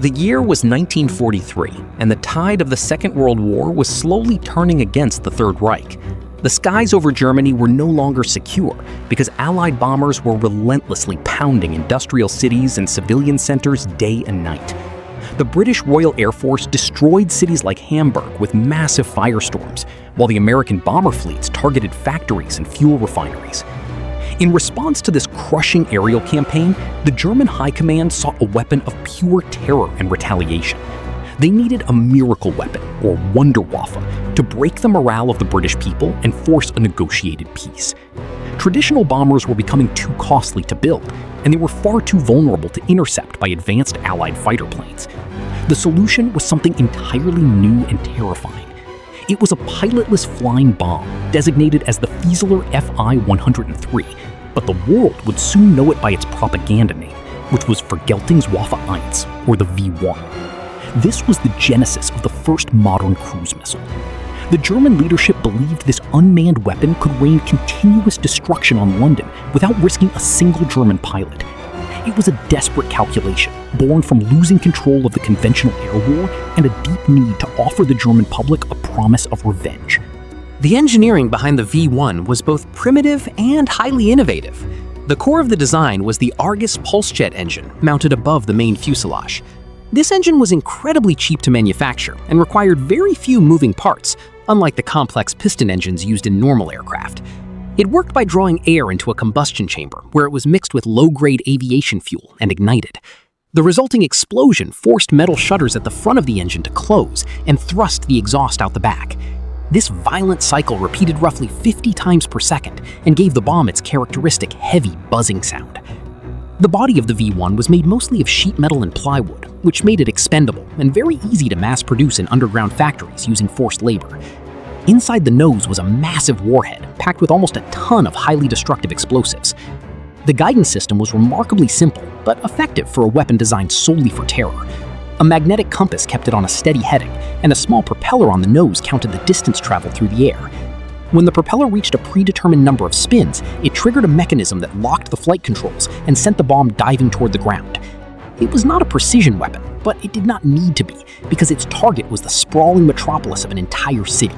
The year was 1943, and the tide of the Second World War was slowly turning against the Third Reich. The skies over Germany were no longer secure because Allied bombers were relentlessly pounding industrial cities and civilian centers day and night. The British Royal Air Force destroyed cities like Hamburg with massive firestorms, while the American bomber fleets targeted factories and fuel refineries. In response to this crushing aerial campaign, the German High Command sought a weapon of pure terror and retaliation. They needed a miracle weapon, or Wunderwaffe, to break the morale of the British people and force a negotiated peace. Traditional bombers were becoming too costly to build, and they were far too vulnerable to intercept by advanced Allied fighter planes. The solution was something entirely new and terrifying. It was a pilotless flying bomb, designated as the Fieseler Fi-103, but the world would soon know it by its propaganda name, which was Vergeltungswaffe 1, or the V-1. This was the genesis of the first modern cruise missile. The German leadership believed this unmanned weapon could rain continuous destruction on London without risking a single German pilot. It was a desperate calculation, born from losing control of the conventional air war and a deep need to offer the German public a promise of revenge. The engineering behind the V-1 was both primitive and highly innovative. The core of the design was the Argus pulse-jet engine mounted above the main fuselage. This engine was incredibly cheap to manufacture and required very few moving parts, unlike the complex piston engines used in normal aircraft. It worked by drawing air into a combustion chamber where it was mixed with low-grade aviation fuel and ignited. The resulting explosion forced metal shutters at the front of the engine to close and thrust the exhaust out the back. This violent cycle repeated roughly 50 times per second and gave the bomb its characteristic heavy buzzing sound. The body of the V-1 was made mostly of sheet metal and plywood, which made it expendable and very easy to mass produce in underground factories using forced labor. Inside the nose was a massive warhead, packed with almost a ton of highly destructive explosives. The guidance system was remarkably simple, but effective for a weapon designed solely for terror. A magnetic compass kept it on a steady heading, and a small propeller on the nose counted the distance traveled through the air. When the propeller reached a predetermined number of spins, it triggered a mechanism that locked the flight controls and sent the bomb diving toward the ground. It was not a precision weapon, but it did not need to be, because its target was the sprawling metropolis of an entire city.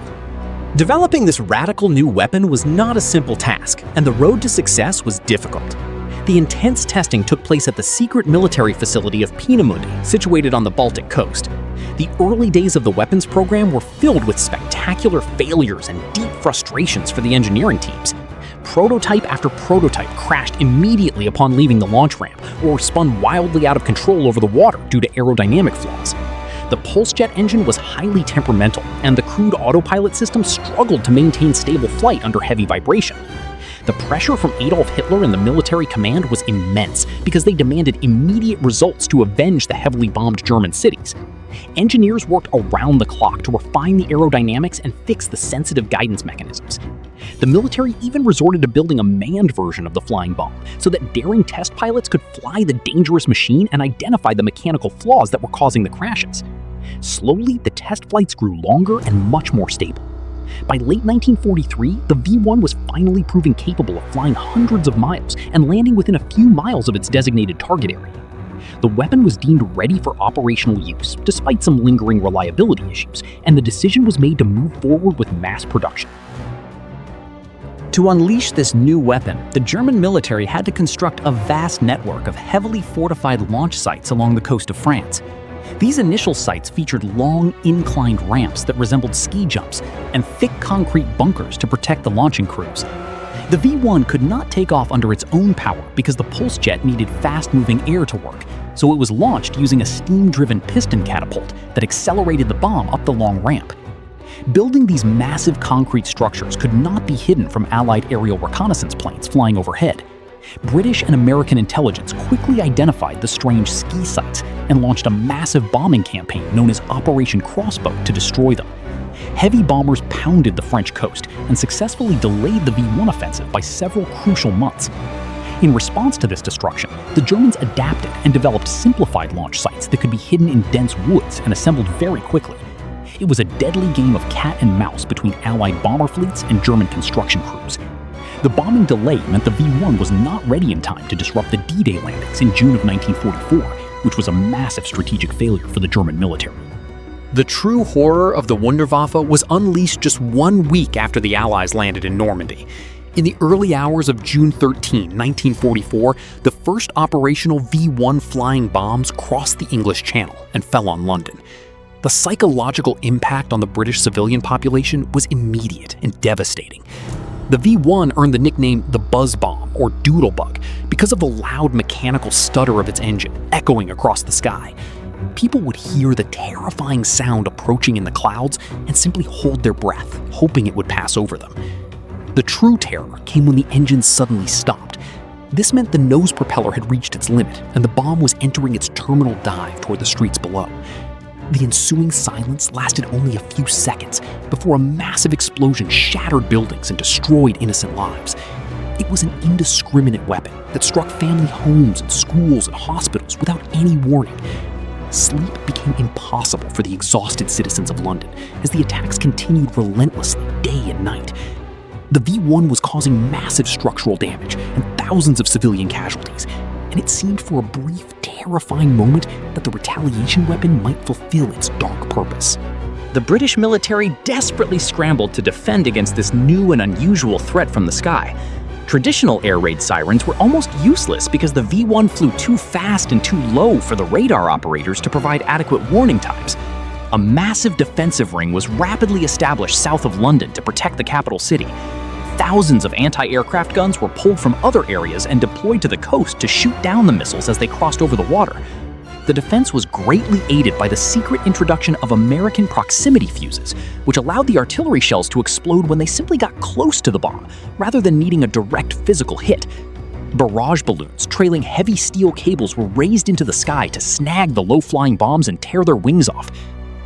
Developing this radical new weapon was not a simple task, and the road to success was difficult. The intense testing took place at the secret military facility of Peenemünde, situated on the Baltic coast. The early days of the weapons program were filled with spectacular failures and deep frustrations for the engineering teams. Prototype after prototype crashed immediately upon leaving the launch ramp, or spun wildly out of control over the water due to aerodynamic flaws. The pulse-jet engine was highly temperamental, and the crude autopilot system struggled to maintain stable flight under heavy vibration. The pressure from Adolf Hitler and the military command was immense because they demanded immediate results to avenge the heavily bombed German cities. Engineers worked around the clock to refine the aerodynamics and fix the sensitive guidance mechanisms. The military even resorted to building a manned version of the flying bomb so that daring test pilots could fly the dangerous machine and identify the mechanical flaws that were causing the crashes. Slowly, the test flights grew longer and much more stable. By late 1943, the V-1 was finally proving capable of flying hundreds of miles and landing within a few miles of its designated target area. The weapon was deemed ready for operational use, despite some lingering reliability issues, and the decision was made to move forward with mass production. To unleash this new weapon, the German military had to construct a vast network of heavily fortified launch sites along the coast of France. These initial sites featured long, inclined ramps that resembled ski jumps and thick concrete bunkers to protect the launching crews. The V-1 could not take off under its own power because the pulse jet needed fast-moving air to work, so it was launched using a steam-driven piston catapult that accelerated the bomb up the long ramp. Building these massive concrete structures could not be hidden from Allied aerial reconnaissance planes flying overhead. British and American intelligence quickly identified the strange ski sites and launched a massive bombing campaign known as Operation Crossbow to destroy them. Heavy bombers pounded the French coast and successfully delayed the V-1 offensive by several crucial months. In response to this destruction, the Germans adapted and developed simplified launch sites that could be hidden in dense woods and assembled very quickly. It was a deadly game of cat and mouse between Allied bomber fleets and German construction crews. The bombing delay meant the V-1 was not ready in time to disrupt the D-Day landings in June of 1944, which was a massive strategic failure for the German military. The true horror of the Wunderwaffe was unleashed just 1 week after the Allies landed in Normandy. In the early hours of June 13, 1944, the first operational V-1 flying bombs crossed the English Channel and fell on London. The psychological impact on the British civilian population was immediate and devastating. The V-1 earned the nickname the Buzz Bomb or Doodlebug because of the loud mechanical stutter of its engine echoing across the sky. People would hear the terrifying sound approaching in the clouds and simply hold their breath, hoping it would pass over them. The true terror came when the engine suddenly stopped. This meant the nose propeller had reached its limit and the bomb was entering its terminal dive toward the streets below. The ensuing silence lasted only a few seconds before a massive explosion shattered buildings and destroyed innocent lives. It was an indiscriminate weapon that struck family homes and schools and hospitals without any warning. Sleep became impossible for the exhausted citizens of London as the attacks continued relentlessly day and night. The V-1 was causing massive structural damage and thousands of civilian casualties, and it seemed for a brief, terrifying moment that the retaliation weapon might fulfill its dark purpose. The British military desperately scrambled to defend against this new and unusual threat from the sky. Traditional air raid sirens were almost useless because the V-1 flew too fast and too low for the radar operators to provide adequate warning times. A massive defensive ring was rapidly established south of London to protect the capital city. Thousands of anti-aircraft guns were pulled from other areas and deployed to the coast to shoot down the missiles as they crossed over the water. The defense was greatly aided by the secret introduction of American proximity fuses, which allowed the artillery shells to explode when they simply got close to the bomb, rather than needing a direct physical hit. Barrage balloons trailing heavy steel cables were raised into the sky to snag the low-flying bombs and tear their wings off.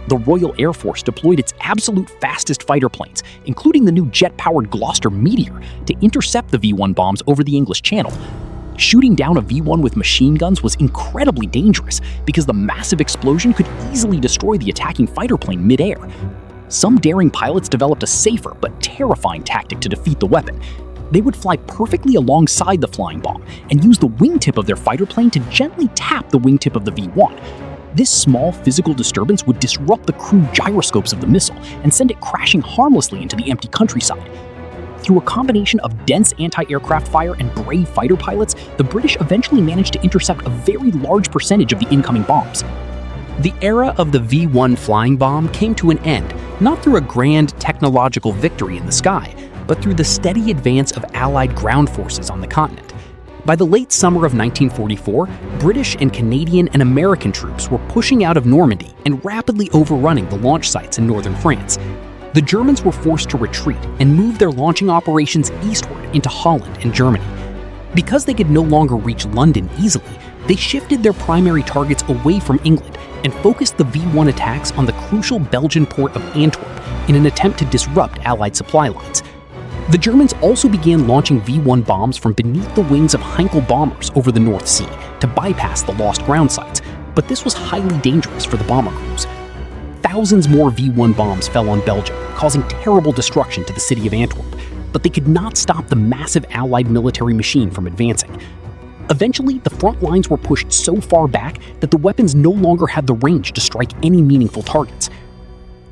The Royal Air Force deployed its absolute fastest fighter planes, including the new jet-powered Gloucester Meteor, to intercept the V-1 bombs over the English Channel. Shooting down a V-1 with machine guns was incredibly dangerous because the massive explosion could easily destroy the attacking fighter plane mid-air. Some daring pilots developed a safer but terrifying tactic to defeat the weapon. They would fly perfectly alongside the flying bomb and use the wingtip of their fighter plane to gently tap the wingtip of the V-1. This small physical disturbance would disrupt the crude gyroscopes of the missile and send it crashing harmlessly into the empty countryside. Through a combination of dense anti-aircraft fire and brave fighter pilots, the British eventually managed to intercept a very large percentage of the incoming bombs. The era of the V-1 flying bomb came to an end, not through a grand technological victory in the sky, but through the steady advance of Allied ground forces on the continent. By the late summer of 1944, British and Canadian and American troops were pushing out of Normandy and rapidly overrunning the launch sites in northern France. The Germans were forced to retreat and move their launching operations eastward into Holland and Germany. Because they could no longer reach London easily, they shifted their primary targets away from England and focused the V-1 attacks on the crucial Belgian port of Antwerp in an attempt to disrupt Allied supply lines. The Germans also began launching V-1 bombs from beneath the wings of Heinkel bombers over the North Sea to bypass the lost ground sites, but this was highly dangerous for the bomber crews. Thousands more V-1 bombs fell on Belgium, causing terrible destruction to the city of Antwerp, but they could not stop the massive Allied military machine from advancing. Eventually, the front lines were pushed so far back that the weapons no longer had the range to strike any meaningful targets.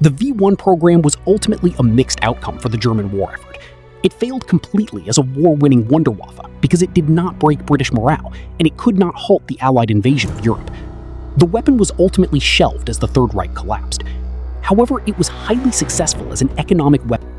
The V-1 program was ultimately a mixed outcome for the German war effort. It failed completely as a war-winning Wunderwaffe because it did not break British morale, and it could not halt the Allied invasion of Europe. The weapon was ultimately shelved as the Third Reich collapsed. However, it was highly successful as an economic weapon.